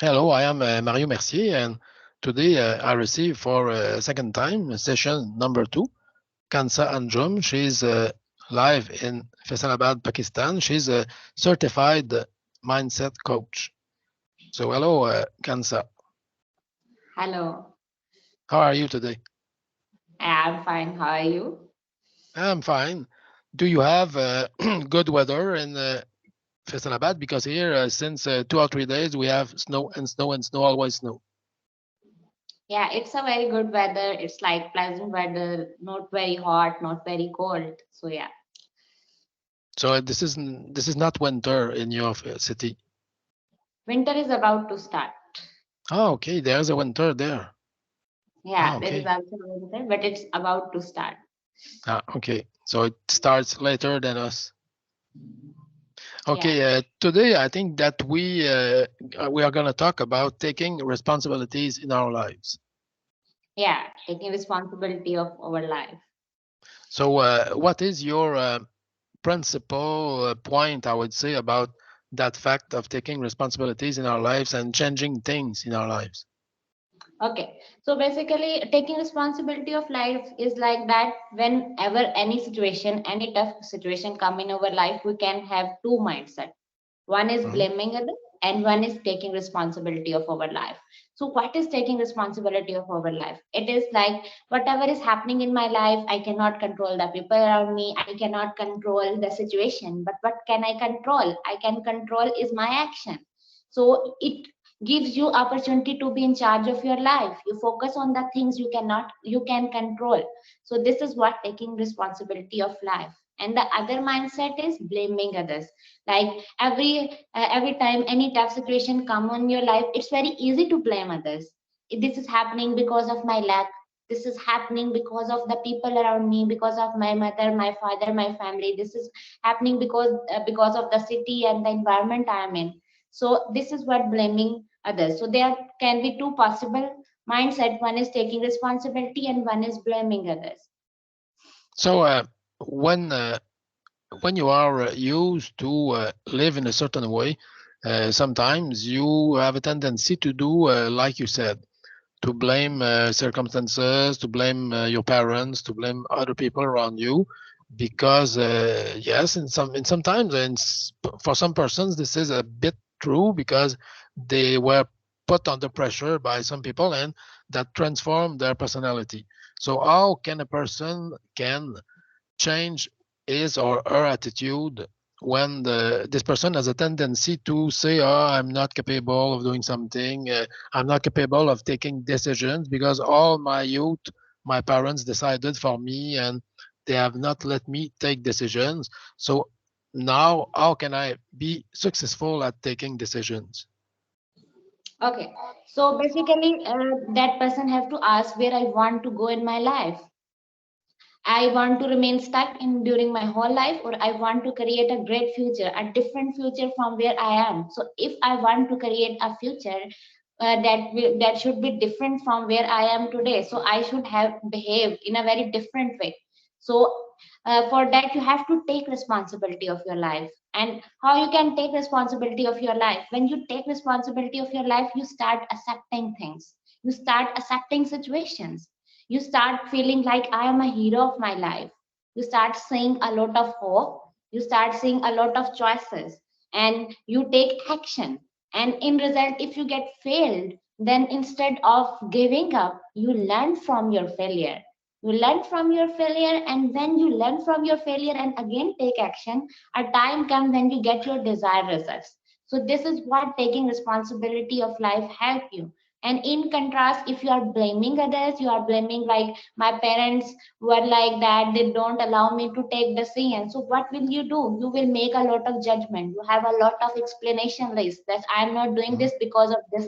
Hello, I am Mario Mercier, and today I received for a second time session number 2, Khansa Anjum. She's live in Faisalabad, Pakistan. She's a certified mindset coach. So, hello, Khansa. Hello, How are you today? I'm fine. How are you? I'm fine. Do you have good weather in Faisalabad? Because here, since 2 or 3 days, we have snow and snow and snow, always snow. Yeah, it's a very good weather. It's like pleasant weather, not very hot, not very cold. So yeah, So this is not winter in your city. winter is about to start. Oh, okay. There's a winter there. Ah, Yeah, there is okay. also winter, but it's about to start. Ah, okay. So it starts later than us. Yeah, Okay. Today, I think that we are going to talk about taking responsibilities in our lives. yeah, taking responsibility of our life. So, what is your principal point, I would say, about that fact of taking responsibilities in our lives and changing things in our lives? Okay, so basically, taking responsibility of life is like that. Whenever any situation, any tough situation come in our life, we can have two mindset. One is Mhm. blaming others, and one is taking responsibility of our life. So, what is taking responsibility of our life? It is like whatever is happening in my life, I cannot control the people around me, I cannot control the situation. But what can I control? I can control is my action. So, it gives you opportunity to be in charge of your life. You focus on the things you can control. So this is what taking responsibility of life. And the other mindset is blaming others. Like every time any tough situation come on your life, it's very easy to blame others. This is happening because of my lack, this is happening because of the people around me, because of my mother, my father, my family. This is happening because of the city and the environment I am in. So this is what blaming others. So there can be two possible mindset. One is taking responsibility and one is blaming others. So, when uh, when you are used to live in a certain way, sometimes you have a tendency to do, like you said, to blame circumstances, to blame your parents, to blame other people around you, because yes, in sometimes for some persons this is a bit true because they were put under pressure by some people and that transform their personality. So how can a person can change his or her attitude when this person has a tendency to say, oh, I'm not capable of doing something, I'm not capable of taking decisions because all my youth, my parents decided for me and they have not let me take decisions. So now, how can I be successful at taking decisions? Okay, so basically, that person have to ask where I want to go in my life. I want to remain stuck in during my whole life, or I want to create a great future, a different future from where I am. So if I want to create a future that should be different from where I am today, so I should have behaved in a very different way. So for that, you have to take responsibility of your life. And how you can take responsibility of your life? When you take responsibility of your life, you start accepting things. You start accepting situations. You start feeling like I am a hero of my life. You start seeing a lot of hope. You start seeing a lot of choices, and you take action. And in result, if you get failed, then instead of giving up, you learn from your failure. You learn from your failure, and when you learn from your failure and again take action, a time comes when you get your desired results. So this is what taking responsibility of life help you. And in contrast, if you are blaming others, you are blaming like my parents were like that, they don't allow me to take decisions. So what will you do? You will make a lot of judgment. You have a lot of explanation list that I'm not doing Mhm. this because of this.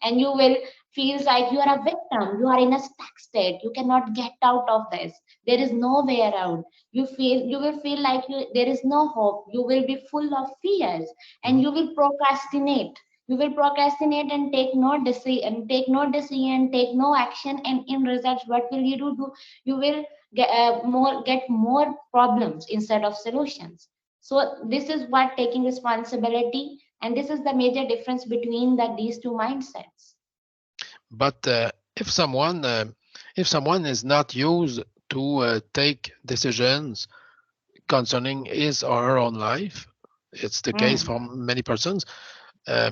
And you will feel like you are a victim. You are in a stuck state. You cannot get out of this. There is no way around. You will feel like there is no hope. You will be full of fears, and Mhm. you will procrastinate. You will procrastinate and take no decision, take no action, and in results, what will you do? You will get more problems instead of solutions. So this is what taking responsibility And this is the major difference between these two mindsets. But if someone is not used to take decisions concerning his or her own life, it's the case Hmm. for many persons. Uh,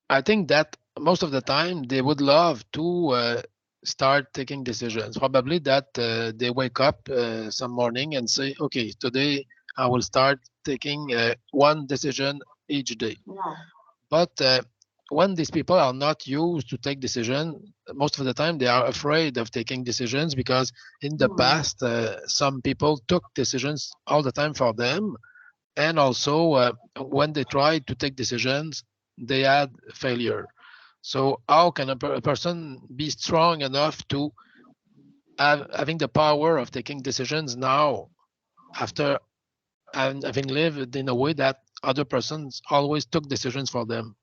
I think that most of the time they would love to start taking decisions. Probably that they wake up some morning and say, "Okay, today I will start taking one decision each day." Yeah. But when these people are not used to take decision, most of the time they are afraid of taking decisions because in the Hmm. past some people took decisions all the time for them, and also when they tried to take decisions, they had failure. So how can a person be strong enough to having the power of taking decisions now after having lived in a way that other persons always took decisions for them?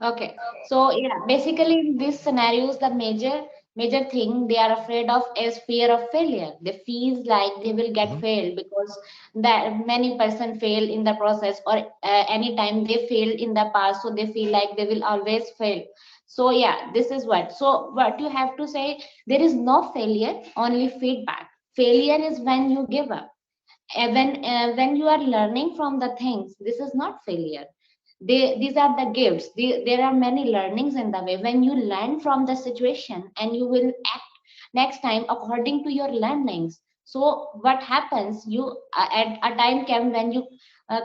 Okay. So yeah, basically in these scenarios, the major thing they are afraid of is fear of failure. They feel like they will get Mhm. failed because that many person fail in the process, or anytime they failed in the past, so they feel like they will always fail. So yeah, this is what. So what you have to say, there is no failure, only feedback. Failure is when you give up. When you are learning from the things, this is not failure. These are the gifts. There are many learnings in the way. When you learn from the situation and you will act next time according to your learnings, so what happens, you at a time come when you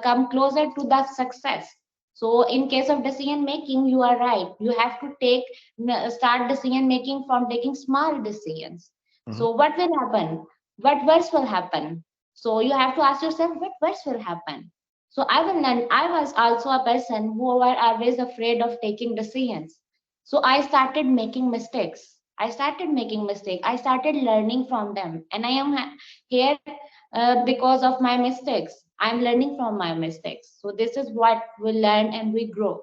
come closer to the success. So in case of decision making, you are right, you have to start decision making from taking small decisions. Mhm. So what will happen, what worse will happen? So you have to ask yourself, what worse will happen? So I will learn. I was also a person who were always afraid of taking decisions. So I started making mistakes. I started learning from them, and I am here because of my mistakes. I'm learning from my mistakes. So this is what we learn and we grow.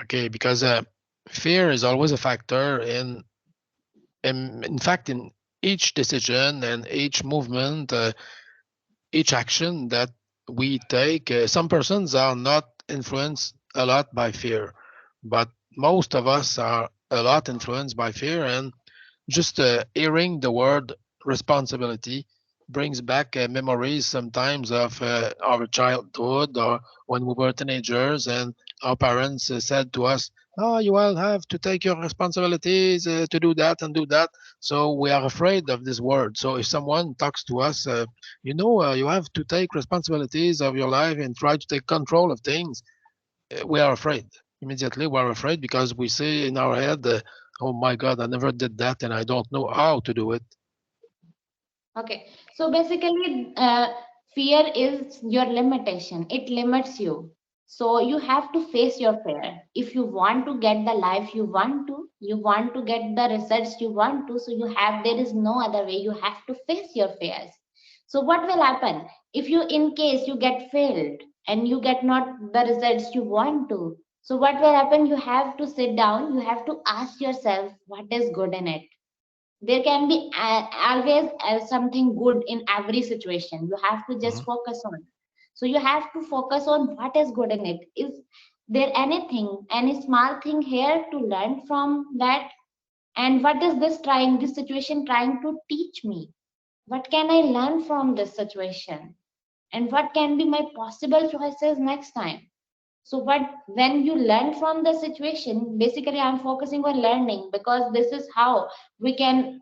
Okay, because fear is always a factor in fact, in each decision and each movement, each action that we take. Some persons are not influenced a lot by fear, but most of us are a lot influenced by fear. And just hearing the word responsibility brings back memories sometimes of our childhood or when we were teenagers and our parents said to us, "Oh, you will have to take your responsibilities to do that and do that." So we are afraid of this word. So if someone talks to us, you have to take responsibilities of your life and try to take control of things, we are afraid. Immediately, we are afraid because we say in our head, "Oh my God, I never did that, and I don't know how to do it." Okay. So basically, fear is your limitation. It limits you. So you have to face your fear. If you want to get the life you want to get the results you want to, so there is no other way. You have to face your fears. So what will happen if you, in case you get failed and you get not the results you want to? So what will happen? You have to sit down. You have to ask yourself what is good in it. There can be always something good in every situation. You have to just Mhm. focus on. So you have to focus on what is good in it. Is there anything, any small thing here to learn from that? And what is this situation trying to teach me? What can I learn from this situation? And what can be my possible choices next time? So what, when you learn from the situation, basically I'm focusing on learning, because this is how we can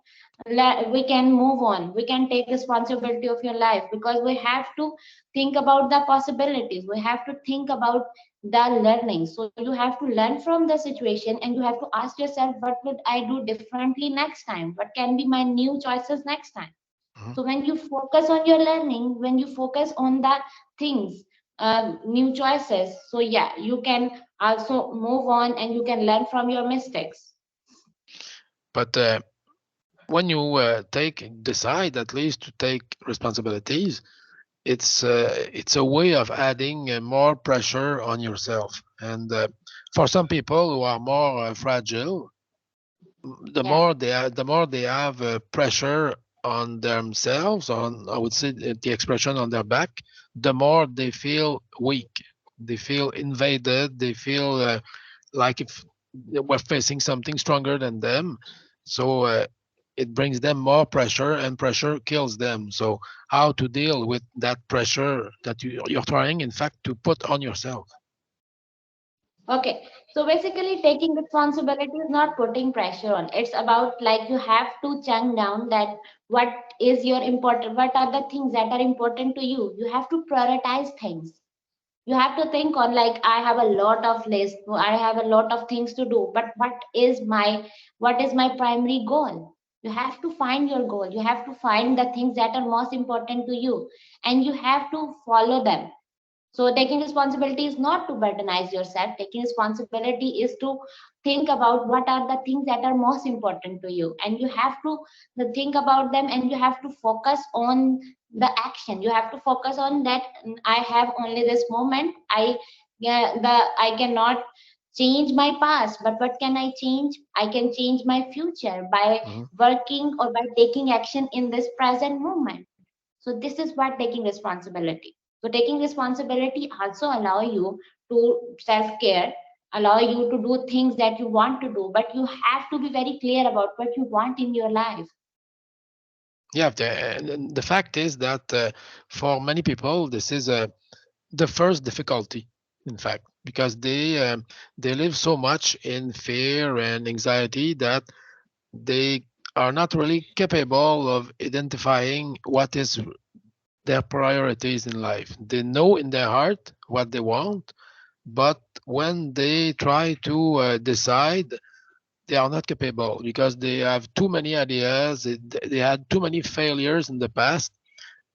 we can move on, we can take responsibility of your life, because we have to think about the possibilities, we have to think about the learning. So you have to learn from the situation and you have to ask yourself, what would I do differently next time? What can be my new choices next time? Mhm. So when you focus on your learning, when you focus on the things, new choices, so yeah, you can also move on and you can learn from your mistakes. But when you decide at least to take responsibilities, it's a way of adding more pressure on yourself. And for some people who are more fragile, Yeah. the more they have pressure on themselves, on I would say the expression on their back, the more they feel weak. They feel invaded. They feel like if they were facing something stronger than them. So it brings them more pressure, and pressure kills them. So how to deal with that pressure that you're trying, in fact, to put on yourself? Okay, so basically, taking responsibility is not putting pressure on. It's about like you have to chunk down that what is your important, what are the things that are important to you. You have to prioritize things. You have to think on like I have a lot of list, I have a lot of things to do, but what is my primary goal? You have to find your goal. You have to find the things that are most important to you, and you have to follow them. So taking responsibility is not to burdenize yourself. Taking responsibility is to think about what are the things that are most important to you, and you have to think about them, and you have to focus on the action. You have to focus on that. I have only this moment. I cannot change my past, but what can I change? I can change my future by Mhm. working or by taking action in this present moment. So this is what taking responsibility. So taking responsibility also allow you to self-care, allow you to do things that you want to do, but you have to be very clear about what you want in your life. Yeah, the fact is that for many people, this is the first difficulty, in fact, because they live so much in fear and anxiety that they are not really capable of identifying what is their priorities in life. They know in their heart what they want, but when they try to decide, they are not capable because they have too many ideas. They had too many failures in the past,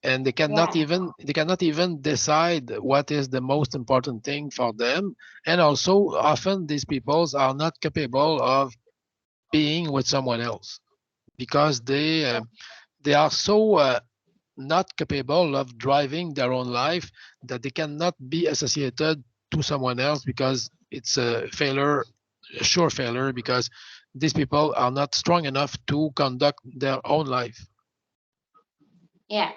and Yeah. they cannot even decide what is the most important thing for them. And also, often these peoples are not capable of being with someone else because they are so not capable of driving their own life that they cannot be associated to someone else because it's a failure, a sure failure, because these people are not strong enough to conduct their own life. Yeah,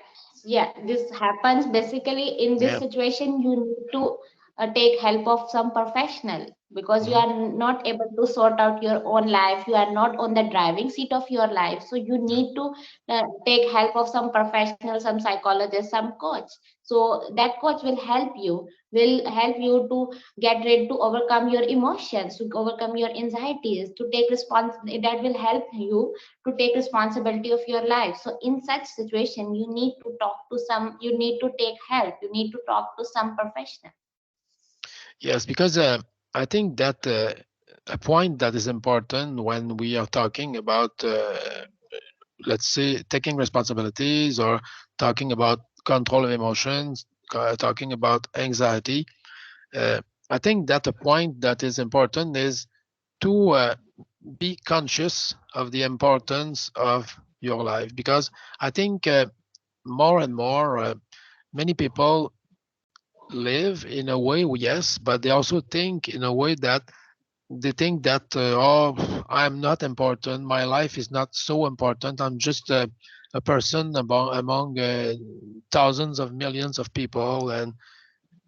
yeah, this happens basically in this Yeah. situation. You need to take help of some professional because you Mhm. are not able to sort out your own life. You are not on the driving seat of your life. So you Yeah. need to take help of some professional, some psychologist, some coach. So that coach will help you to get ready to overcome your emotions, to overcome your anxieties, to take response. That will help you to take responsibility of your life. So in such situation, you need to talk to some, you need to take help, you need to talk to some professional. Yes, because I think that a point that is important when we are talking about, let's say, taking responsibilities or talking about control of emotions, talking about anxiety. Uh, I think that a point that is important is to be conscious of the importance of your life, because I think more and more many people live in a way, yes, but they also think in a way that they think that oh, I'm not important, my life is not so important, I'm just a person among thousands of millions of people, and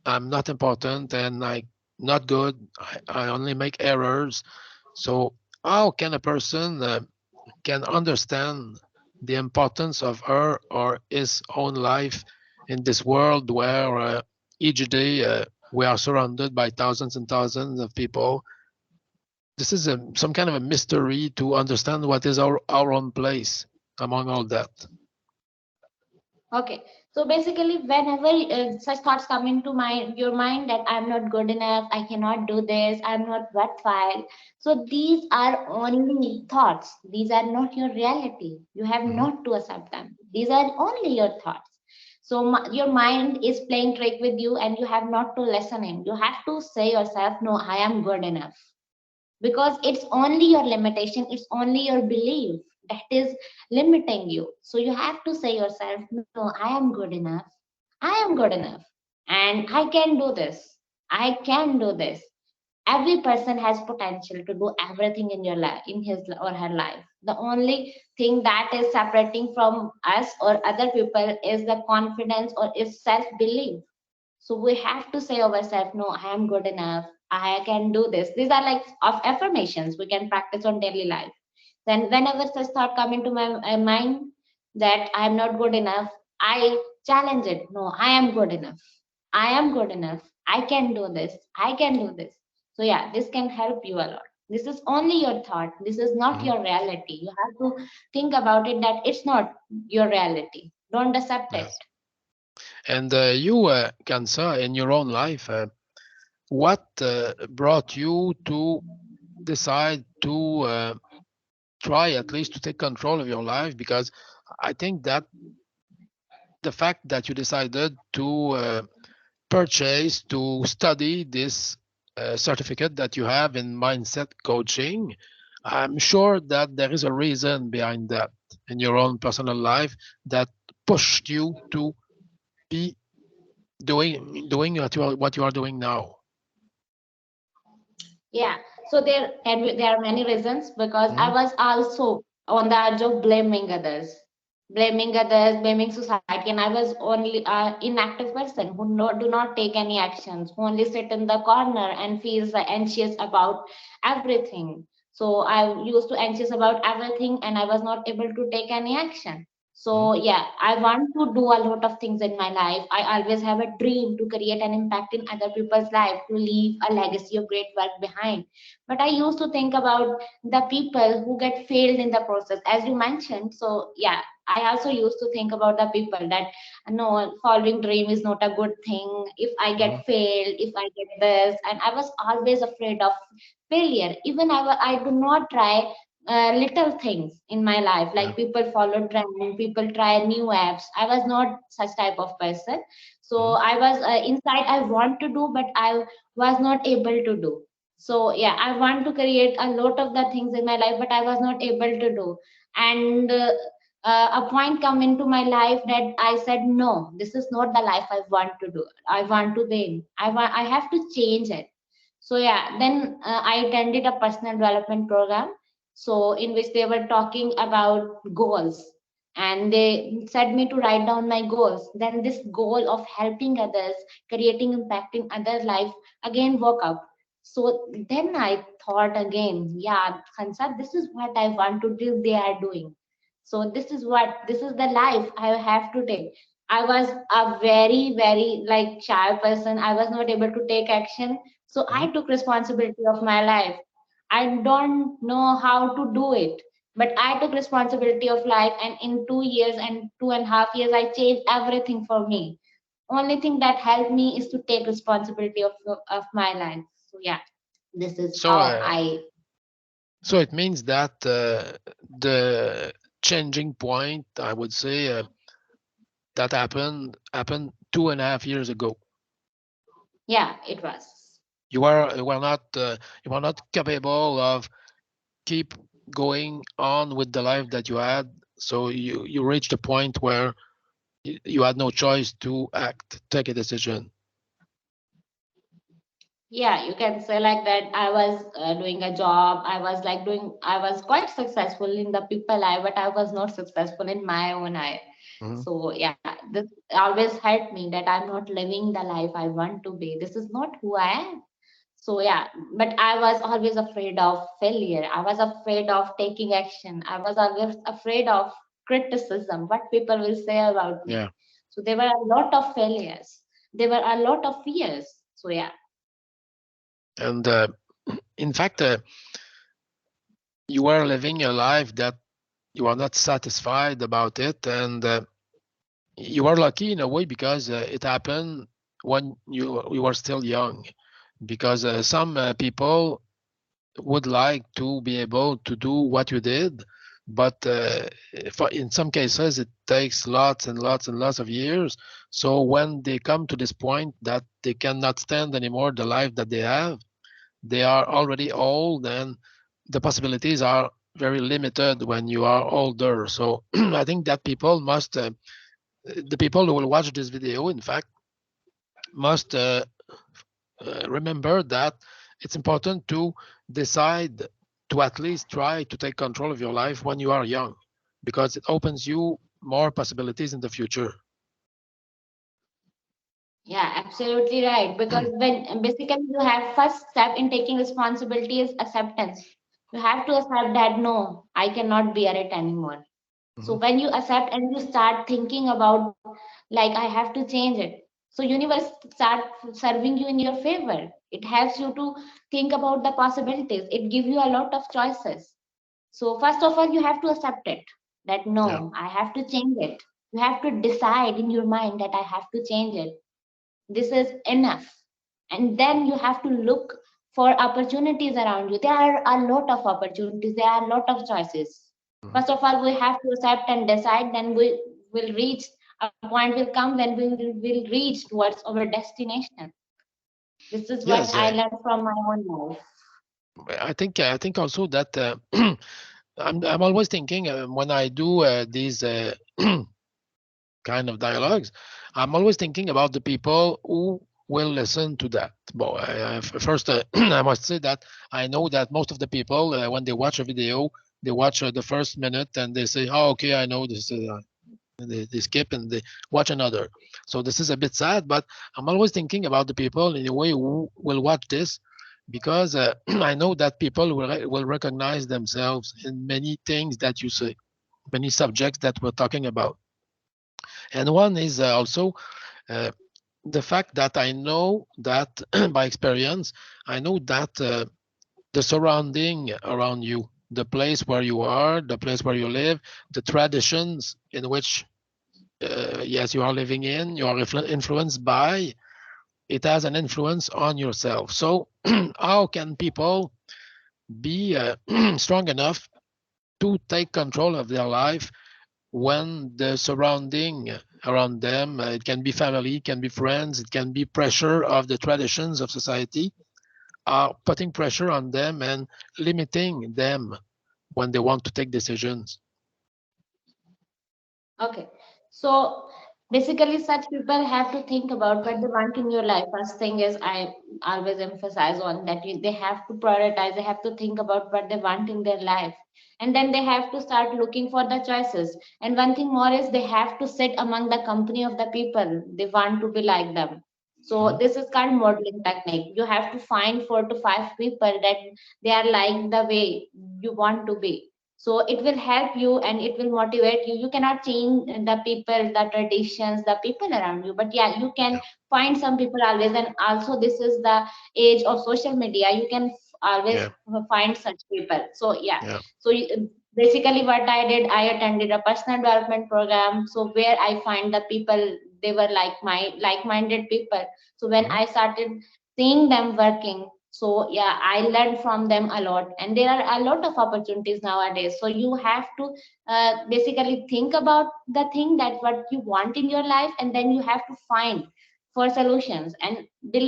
I'm not important, and I not good. I only make errors. So how can a person can understand the importance of her or his own life in this world where each day we are surrounded by thousands and thousands of people? This is some kind of a mystery to understand what is our own place among all that. Okay, so basically, whenever such thoughts come into your mind that I'm not good enough, I cannot do this, I'm not worthwhile. So these are only thoughts. These are not your reality. You have Mhm. not to accept them. These are only your thoughts. So your mind is playing trick with you, and you have not to listen in. You have to say yourself, no, I am good enough, because it's only your limitation, it's only your belief that is limiting you. So you have to say yourself, no, I am good enough, I am good enough, and I can do this, I can do this. Every person has potential to do everything in your life, in his or her life. The only thing that is separating from us or other people is the confidence or is self belief. So we have to say ourselves, no, I am good enough. I can do this. These are like of affirmations we can practice on daily life. Then whenever such thought come into my mind that I am not good enough, I challenge it. No, I am good enough. I am good enough. I can do this. I can do this. So yeah, this can help you a lot. This is only your thought. This is not Mhm. your reality. You have to think about it that it's not your reality. Don't accept it. Yes. And you, Khansa, in your own life, what brought you to decide to try at least to take control of your life? Because I think that the fact that you decided to purchase, to study this certificate that you have in mindset coaching, I'm sure that there is a reason behind that in your own personal life that pushed you to be doing what you are doing now. Yeah, so there are many reasons because I Mhm. was also on the edge of blaming society, and I was only an inactive person who do not take any actions, who only sit in the corner and feels anxious about everything. So I used to anxious about everything, and I was not able to take any action. Mhm. So yeah, I want to do a lot of things in my life. I always have a dream to create an impact in other people's life, to leave a legacy of great work behind. But I used to think about the people who get failed in the process, as you mentioned. So yeah, I also used to think about the people that no, following dream is not a good thing. If I Mhm. get failed, if I get this, and I was always afraid of failure. Even I do not try little things in my life, Yeah. like people follow trend, people try new apps. I was not such type of person. So Mhm. I was inside, I want to do, but I was not able to do. So yeah, I want to create a lot of the things in my life, but I was not able to do. And a point come into my life that I said, no, this is not the life I want to do. I want to win. I have to change it. So yeah, then I attended a personal development program, so in which they were talking about goals, and they said me to write down my goals. Then this goal of helping others, creating impact in other life, again woke up. So then I thought again, yeah, Khansa, this is what I want to do. They are doing. So this is the life I have to take. I was a very, very like shy person. I was not able to take action. So Mhm. I took responsibility of my life. I don't know how to do it, but I took responsibility of life. And in 2 years and 2.5 years, I changed everything for me. Only thing that helped me is to take responsibility of my life. So yeah, this is So, how I. so it means that the changing point, I would say, that happened 2.5 years ago. Yeah, it was. You were not capable of keep going on with the life that you had. So you reached a point where you had no choice to act, take a decision. Yeah, you can say like that. I was doing a job. I was quite successful in the people eye, but I was not successful in my own eye. Mhm. So yeah, this always helped me that I'm not living the life I want to be. This is not who I am. So yeah, but I was always afraid of failure. I was afraid of taking action. I was always afraid of criticism, what people will say about me. Yeah, So there were a lot of failures. There were a lot of fears. So yeah. and in fact, you are living a life that you are not satisfied about it, and you are lucky in a way because it happened when you were still young. Because some people would like to be able to do what you did, but in some cases it takes lots and lots and lots of years. So when they come to this point that they cannot stand anymore the life that they have, they are already old, and the possibilities are very limited when you are older. So I think that the people who will watch this video, in fact, must remember that it's important to decide to at least try to take control of your life when you are young, because it opens you more possibilities in the future. Yeah, absolutely right. Because when basically you have first step in taking responsibility is acceptance. You have to accept that no, I cannot bear it anymore. So Mhm. when you accept and you start thinking about like I have to change it. So universe start serving you in your favor. It helps you to think about the possibilities. It gives you a lot of choices. So first of all, you have to accept it that Yeah. no, I have to change it. You have to decide in your mind that I have to change it. This is enough. And then you have to look for opportunities around you. There are a lot of opportunities, there are a lot of choices. Mhm. First of all, we have to accept and decide, then we will reach, a point will come when will reach towards our destination. This is what Yes, I learned from my own life. I think also that I'm always thinking when I do these kind of dialogues, I'm always thinking about the people who will listen to that. Well, first, I must say that I know that most of the people, when they watch a video, they watch the first minute and they say, "Oh, okay, I know this." They skip and they watch another. So this is a bit sad, but I'm always thinking about the people in a way who will watch this because I know that people will recognize themselves in many things that you say, many subjects that we're talking about. And one is also uh, the fact that I know that by experience, I know that the surrounding around you, the place where you are, the place where you live, the traditions in which, yes, you are living in, you are influenced by, it has an influence on yourself. So, how can people be strong enough to take control of their life when the surrounding around them, it can be family, it can be friends, it can be pressure of the traditions of society, are putting pressure on them and limiting them when they want to take decisions. Okay. So basically, such people have to think about what they want in your life. First thing is, I always emphasize on that they have to prioritize, they have to think about what they want in their life. And then they have to start looking for the choices. And one thing more is they have to sit among the company of the people they want to be like them. So Mhm. this is called modeling technique. You have to find 4 to 5 people that they are like the way you want to be, so it will help you and it will motivate you. You cannot change the people, the traditions, the people around you, but yeah, you can Yeah, find some people always. And also this is the age of social media, you can always yeah, find such people. So yeah, yeah. so basically what I did, I attended a personal development program, so where I find the people, they were like-minded people. So when Mhm. I started seeing them working, so yeah, I learned from them a lot, and there are a lot of opportunities nowadays. So you have to basically think about the thing that what you want in your life, and then you have to find for solutions. And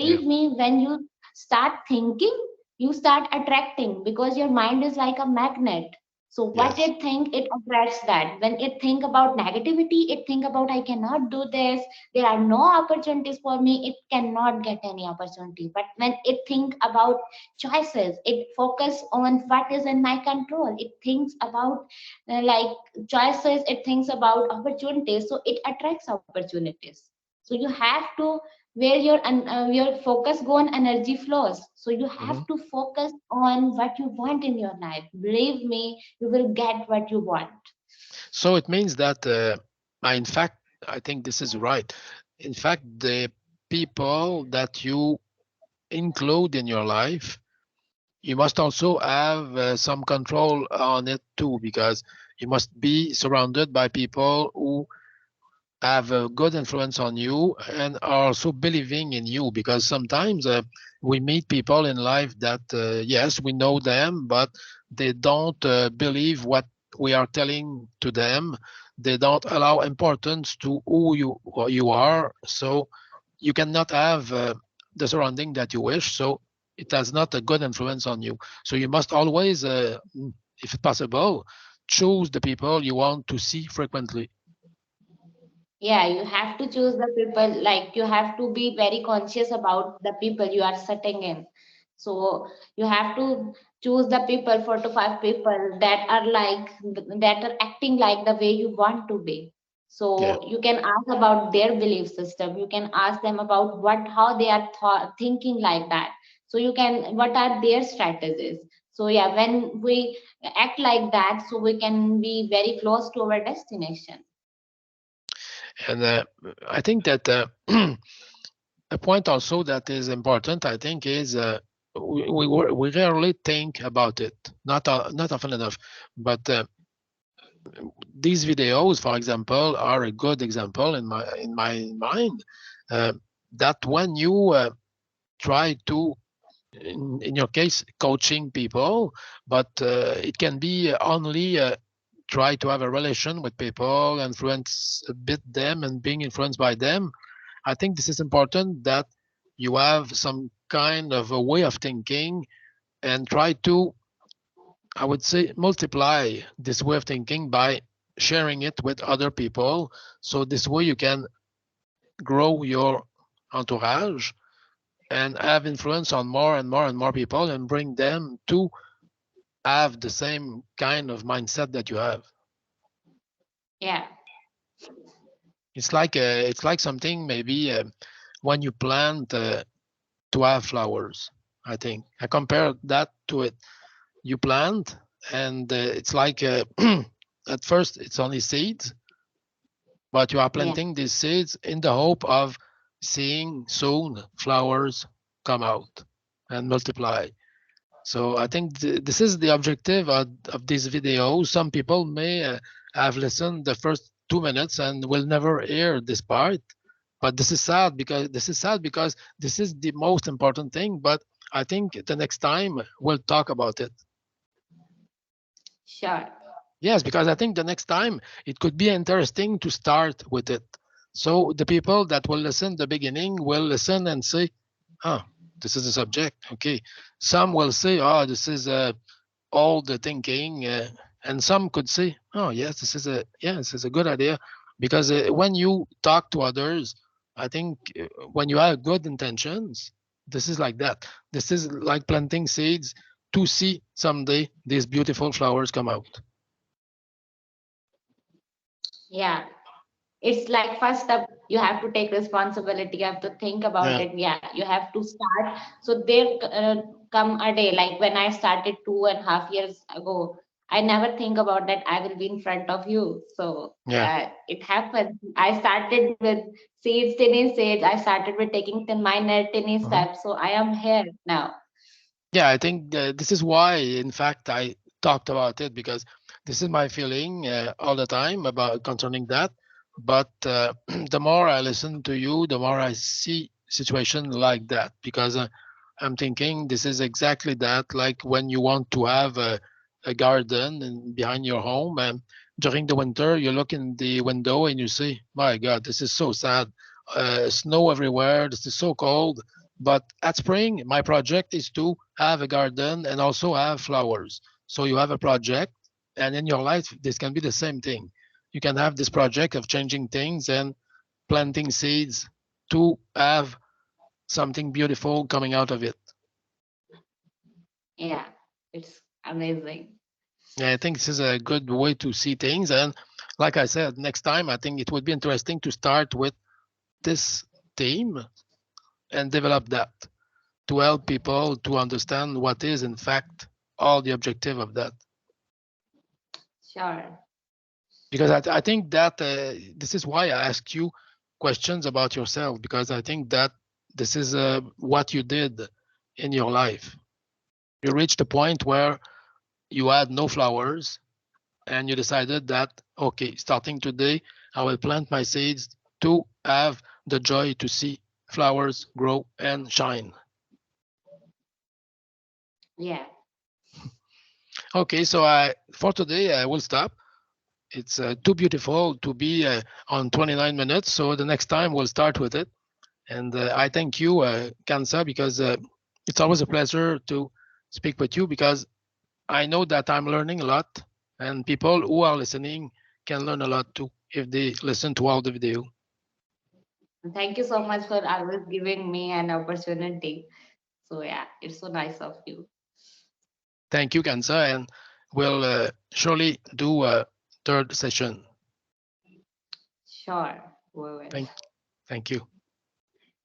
Yeah. believe me, when you start thinking, you start attracting, because your mind is like a magnet. So what Yes. it think, it attracts that. When it think about negativity, it think about I cannot do this, there are no opportunities for me, it cannot get any opportunity. But when it think about choices, it focus on what is in my control, it thinks about like choices, it thinks about opportunities, so it attracts opportunities. So you have to, where your focus go on, energy flows. So you have Mhm. to focus on what you want in your life. Believe me, you will get what you want. So it means that, in fact, I think this is right. In fact, the people that you include in your life, you must also have some control on it too, because you must be surrounded by people who have a good influence on you and are also believing in you, because sometimes we meet people in life that yes, we know them, but they don't believe what we are telling to them. They don't allow importance to who you are, so you cannot have the surrounding that you wish, so it has not a good influence on you. So you must always, if possible, choose the people you want to see frequently. Yeah, you have to choose the people, like you have to be very conscious about the people you are sitting in. So you have to choose the people, 4 to 5 people that are like, that are acting like the way you want to be. Yeah. So you can ask about their belief system. You can ask them about how they are thinking like that. So you can, what are their strategies? So yeah, when we act like that, so we can be very close to our destination. And I think that a point also that is important, I think, is we rarely think about it, not often enough. But these videos, for example, are a good example in my mind, uh, that when you try to, in your case, coaching people, but it can be only try to have a relation with people, influence a bit them, and being influenced by them. I think this is important that you have some kind of a way of thinking and try to, I would say, multiply this way of thinking by sharing it with other people. So this way you can grow your entourage and have influence on more and more and more people and bring them to have the same kind of mindset that you have. Yeah, It's like something maybe when you plant to have flowers. I think I compare that to it. You plant, and it's like at first it's only seeds, but you are yeah, planting these seeds in the hope of seeing soon flowers come out and multiply. So I think this is the objective of this video. Some people may have listened the first 2 minutes and will never hear this part, but this is sad because this is the most important thing. But I think the next time we'll talk about it. sure. Yes, because I think the next time it could be interesting to start with it. So the people that will listen the beginning will listen and say, "Oh, this is the subject." Okay. Some will say, "Oh, this is all the thinking," and some could say, "Oh, yes, this is a good idea," because when you talk to others, I think when you have good intentions, this is like that. This is like planting seeds to see someday these beautiful flowers come out. Yeah, it's like first step, you have to take responsibility, you have to think about Yeah. it. Yeah, you have to start. So there come a day, like when I started 2.5 years ago, I never think about that I will be in front of you. So Yeah. it happened. I started with seeds, tiny seeds. I started with taking the minor tiny Mhm. steps, so I am here now. Yeah, I think this is why, in fact, I talked about it because this is my feeling all the time about concerning that. But the more I listen to you, the more I see situation like that because I'm thinking this is exactly that. Like when you want to have a garden behind your home, and during the winter, you look in the window and you say, "My God, this is so sad. Snow everywhere. This is so cold." But at spring, my project is to have a garden and also have flowers. So you have a project, and in your life, this can be the same thing. You can have this project of changing things and planting seeds to have something beautiful coming out of it. Yeah, it's amazing. And I think this is a good way to see things. And like I said, next time, I think it would be interesting to start with this theme and develop that to help people to understand what is, in fact, all the objective of that. Sure. Because I think that this is why I ask you questions about yourself, because I think that this is what you did in your life. You reached a point where you had no flowers and you decided that, okay, starting today, I will plant my seeds to have the joy to see flowers grow and shine. Yeah. Okay, so for today, I will stop. It's too beautiful to be on 29 minutes. So the next time we'll start with it. And I thank you, Kansa, because it's always a pleasure to speak with you because I know that I'm learning a lot, and people who are listening can learn a lot too if they listen to all the video. Thank you so much for always giving me an opportunity. So yeah, it's so nice of you. Thank you, Kansa, and we'll surely do a third session. Sure, we will. Thank, thank you.